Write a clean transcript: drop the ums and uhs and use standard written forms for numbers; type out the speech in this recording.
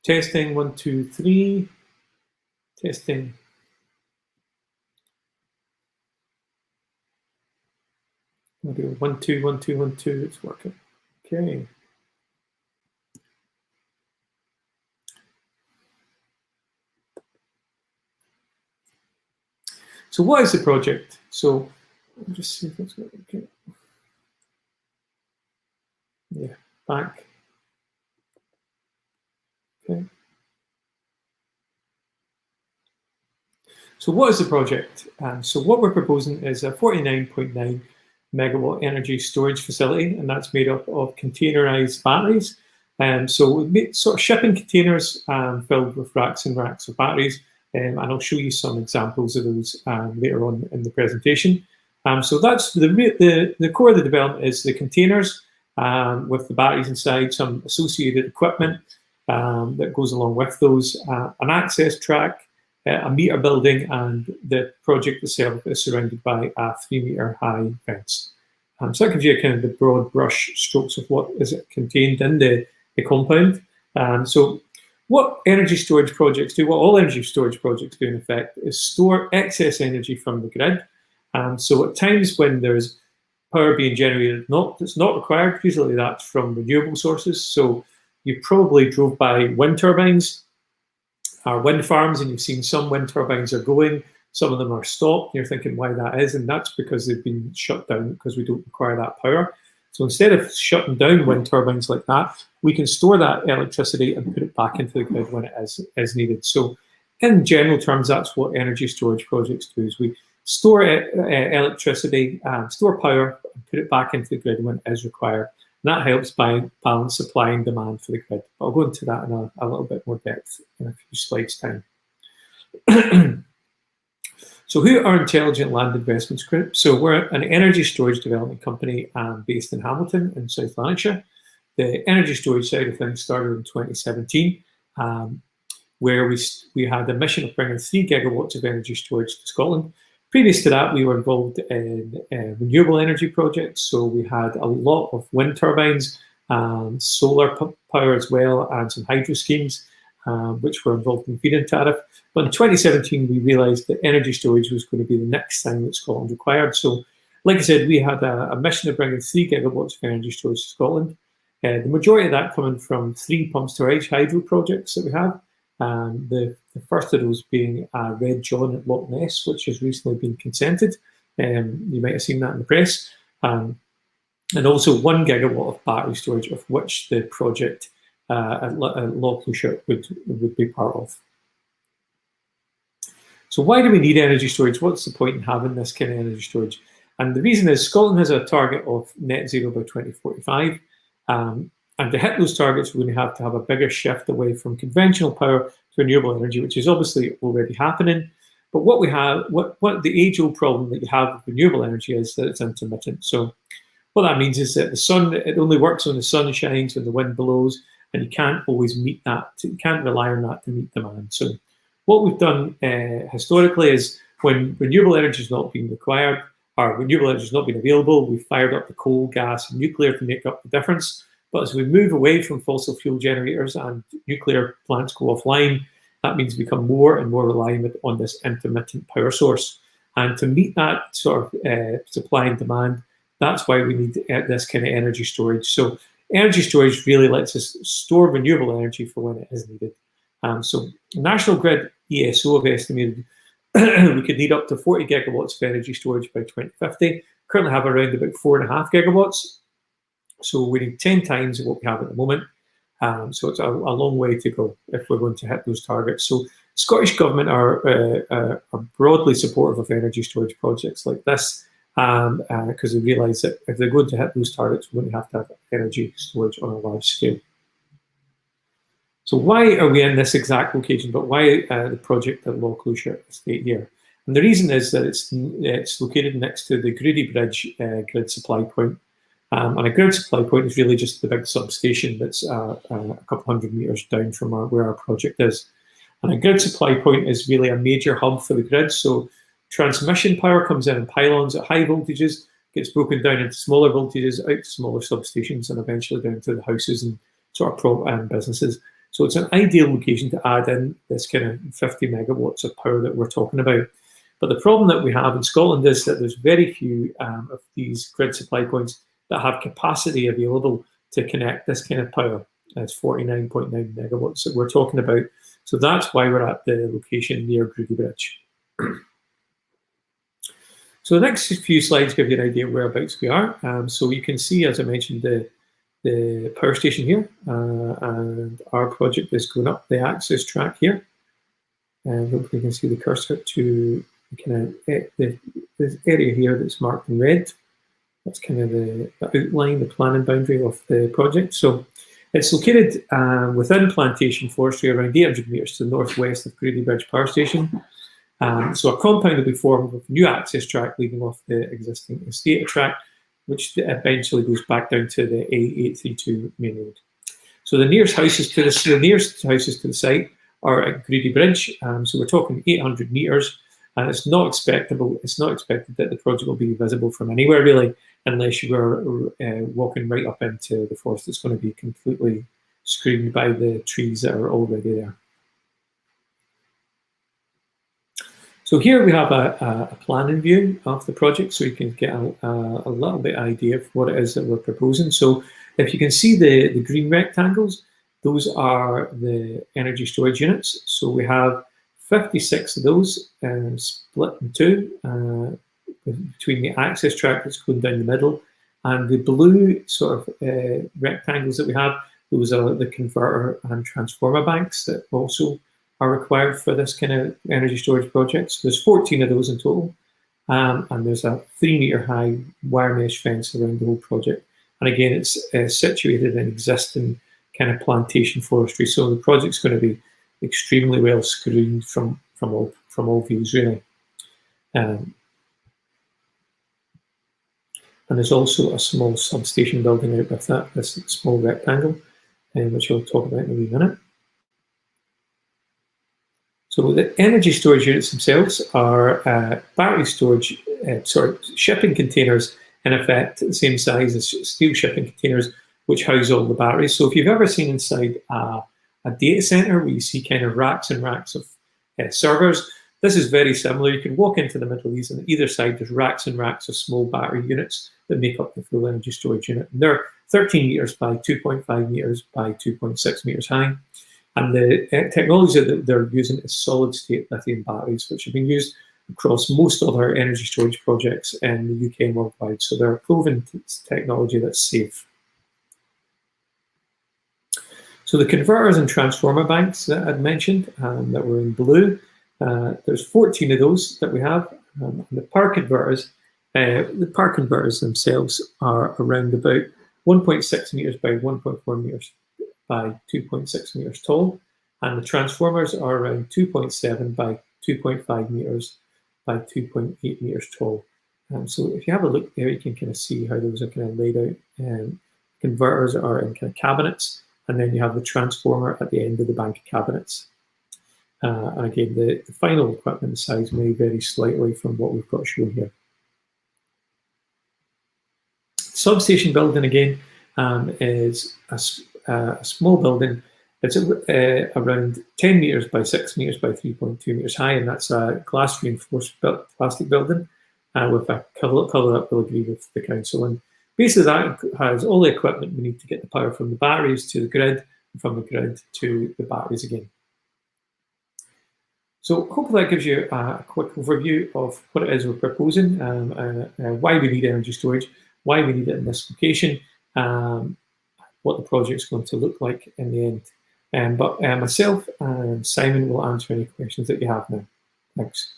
Testing, 1, 2, 3. Testing. We'll do 1, 2, 1, 2, 1, 2. It's working. Okay. So what is the project? So I'll just see if that's okay. Yeah, back. Okay. So what is the project? So what we're proposing is a 49.9 megawatt energy storage facility, and that's made up of containerized batteries. So we make sort of shipping containers filled with racks and racks of batteries, and I'll show you some examples of those later on in the presentation. So that's the core of the development is the containers with the batteries inside, some associated equipment that goes along with those, an access track, a meter building, and the project itself is surrounded by a 3-meter high fence. So that gives you a kind of the broad brush strokes of what is contained in the compound. So what energy storage projects do, what all energy storage projects do in effect, is store excess energy from the grid. So at times when there's power being generated that's not required, usually that's from renewable sources. So you probably drove by wind turbines or wind farms, and you've seen some wind turbines are going, some of them are stopped. You're thinking why that is, and that's because they've been shut down because we don't require that power. So instead of shutting down wind turbines like that, we can store that electricity and put it back into the grid when it is needed. So in general terms, that's what energy storage projects do, is we store electricity, store power, and put it back into the grid when it is required. And that helps by balance supply and demand for the grid. But I'll go into that in a little bit more depth in a few slides' time. So who are Intelligent Land Investments Group? So we're an energy storage development company based in Hamilton in South Lanarkshire. The energy storage side of things started in 2017, where we had a mission of bringing 3 gigawatts of energy storage to Scotland. Previous to that, we were involved in renewable energy projects. So we had a lot of wind turbines, solar power as well, and some hydro schemes, which were involved in the feed-in tariff. But in 2017, we realised that energy storage was going to be the next thing that Scotland required. So, like I said, we had a mission of bringing 3 gigawatts of energy storage to Scotland. The majority of that coming from 3 pumped-storage hydro projects that we have. The first of those being Red John at Loch Ness, which has recently been consented. You might have seen that in the press. And also 1 gigawatt of battery storage, of which the project at Lochluichart would be part of. So why do we need energy storage? What's the point in having this kind of energy storage? And the reason is Scotland has a target of net zero by 2045. And to hit those targets, we're going to have a bigger shift away from conventional power to renewable energy, which is obviously already happening. But what we have, what the age-old problem that you have with renewable energy is that it's intermittent. So what that means is that the sun, it only works when the sun shines, when the wind blows, and you can't always meet that. You can't rely on that to meet demand. So what we've done historically is when renewable energy is not being required, or renewable energy is not being available, we've fired up the coal, gas, and nuclear to make up the difference. But as we move away from fossil fuel generators and nuclear plants go offline, that means we become more and more reliant on this intermittent power source. And to meet that sort of supply and demand, that's why we need this kind of energy storage. So energy storage really lets us store renewable energy for when it is needed. So National Grid ESO have estimated we could need up to 40 gigawatts of energy storage by 2050. Currently have around about 4.5 gigawatts. So we need 10 times what we have at the moment. So it's a long way to go if we're going to hit those targets. So Scottish Government are broadly supportive of energy storage projects like this because they realise that if they're going to hit those targets, we're going to have energy storage on a large scale. So why are we in this exact location, but why the project at Lochluichart Estate here? And the reason is that it's located next to the Grudy Bridge grid supply point. And a grid supply point is really just the big substation that's a couple hundred meters down from where our project is. And a grid supply point is really a major hub for the grid. So transmission power comes in pylons at high voltages, gets broken down into smaller voltages, out to smaller substations, and eventually down to the houses and sort of businesses. So So it's an ideal location to add in this kind of 50 megawatts of power that we're talking about. But the problem that we have in Scotland is that there's very few of these grid supply points that have capacity available to connect this kind of power. That's 49.9 megawatts that we're talking about. So that's why we're at the location near Grudy Bridge. So the next few slides give you an idea of whereabouts we are. So you can see, as I mentioned, the power station here, and our project is going up the access track here. And hopefully you can see the cursor to kind of this area here that's marked in red. That's kind of the outline, the planning boundary of the project. So it's located within plantation forestry around 800 metres to the northwest of Grudy Bridge Power Station. So a compound will be formed with a new access track leading off the existing estate track, which eventually goes back down to the A832 main road. So the nearest houses to the site are at Grudy Bridge. So we're talking 800 metres, and it's not expected that the project will be visible from anywhere really, unless you are walking right up into the forest. It's going to be completely screened by the trees that are already there. So here we have a planning view of the project, so you can get a little bit idea of what it is that we're proposing. So if you can see the green rectangles, those are the energy storage units. So we have 56 of those split in two between the access track that's going down the middle, and the blue sort of rectangles that we have, those are the converter and transformer banks that also are required for this kind of energy storage project. So there's 14 of those in total, and there's a 3-metre high wire mesh fence around the whole project. And again, it's situated in existing kind of plantation forestry, so the project's going to be extremely well screened from all views really. And there's also a small substation building out with that, this small rectangle, which I'll talk about in a wee minute. So the energy storage units themselves are battery storage, shipping containers, in effect the same size as steel shipping containers, which house all the batteries. So if you've ever seen inside a data center where you see kind of racks and racks of servers, this is very similar. You can walk into the middle of these, and on either side there's racks and racks of small battery units that make up the full energy storage unit. And they're 13 meters by 2.5 meters by 2.6 meters high. And the technology that they're using is solid-state lithium batteries, which have been used across most other energy storage projects in the UK and worldwide. So they're a proven technology that's safe. So the converters and transformer banks that I'd mentioned that were in blue, there's 14 of those that we have. And the power converters themselves are around about 1.6 meters by 1.4 meters by 2.6 meters tall, and the transformers are around 2.7 by 2.5 meters by 2.8 meters tall. So if you have a look there, you can kind of see how those are kind of laid out. Converters are in kind of cabinets, and then you have the transformer at the end of the bank of cabinets. And again, the final equipment size may vary slightly from what we've got shown here. Substation building again is a small building. It's around 10 meters by 6 meters by 3.2 meters high, and that's a glass reinforced plastic building with a colour that will agree with the council. And basically that has all the equipment we need to get the power from the batteries to the grid, and from the grid to the batteries again. So hopefully that gives you a quick overview of what it is we're proposing, why we need energy storage, why we need it in this location, what the project's going to look like in the end. But myself and Simon will answer any questions that you have now. Thanks.